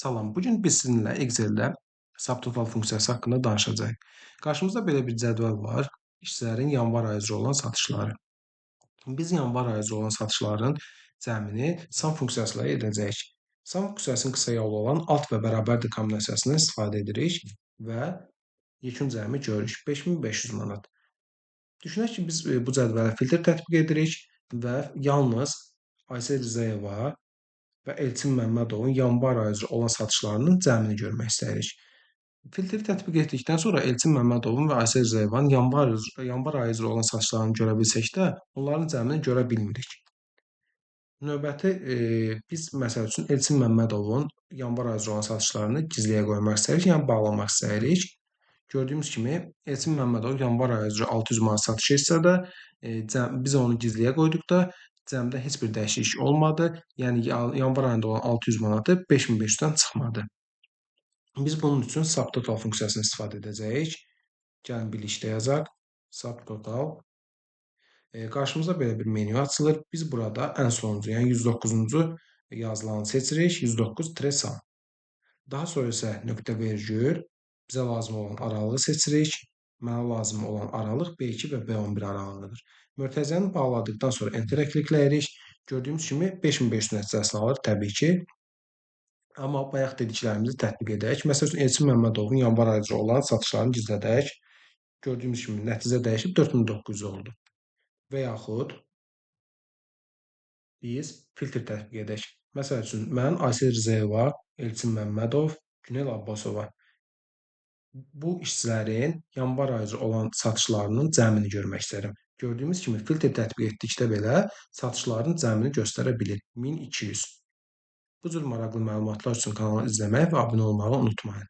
Salam, bu gün biz sizinlə Excel-də subtotal funksiyası haqqında danışacağıq. Qarşımızda belə bir cədvəl var. İşçilərin yanvar ayı üzrə olan satışları. Biz yanvar ayı üzrə olan satışların cəmini sum funksiyası ilə edəcəyik. Sum funksiyasının qısa yolu olan alt və bərabərdir kombinasiyasından istifadə edirik və yekun cəmi görürük. 5500 manat. Düşünək ki, biz bu cədvələ filtr tətbiq edirik və yalnız Aysel Rzayeva və Elçin Məmmədovun yanvar ayı üzrə olan satışlarının cəmini görmək istəyirik. Filtri tətbiq etdikdən sonra Elçin Məmmədovun və Aysel Zeyevanın yanvar ayı üzrə olan satışlarını görə bilsək də, onların cəmini görə bilmirik. Növbəti biz məsəl üçün Elçin Məmmədovun yanvar ayı üzrə olan satışlarını gizliyə qoymaq istəyirik, yəni bağlamaq istəyirik. Gördüyümüz kimi Elçin Məmmədov yanvar ayı üzrə 600 manat satış etsə də, biz onu gizliyə qoyduqda cəmdə heç bir dəyişiklik olmadı. Yəni yanvar ayında olan 600 manatı 5500-dən çıxmadı. Biz bunun üçün subtotal funksiyasını istifadə edəcəyik. Gəlin birlikdə yazaq. Subtotal. Qarşımıza belə bir menyu açılır. Biz burada ən sonuncu, yəni 109-cu yazılanı seçirik. 109-sum. Daha sonra isə nöqtə vergül, bizə lazım olan aralığı seçirik. Mənə lazım olan aralıq B2 və B11 aralığıdır. Mötərizəni bağladıqdan sonra Enter-ə klikləyirik. Gördüyümüz kimi 5500 nəticəsini alır təbii ki. Amma bayaq dediklərimizi tətbiq edək. Məsəl üçün, Elçin Məmmədovun yanvar ayı üzrə olan satışlarını gizlədək. Gördüyümüz kimi nəticə dəyişib 4900 oldu. Və yaxud biz filtr tətbiq edək. Məsəl üçün, mən Aysel Rzayeva, Elçin Məmmədov, Günel Abbasova bu işçilərin yanvar ayı üzrə olan satışlarının cəmini görmək istəyirəm. Gördüyümüz kimi filtr tətbiq etdikdə belə satışların cəmini göstərə bilir. 1200. Bu cür maraqlı məlumatlar üçün kanalı izləməyi və abunə olmağı unutmayın.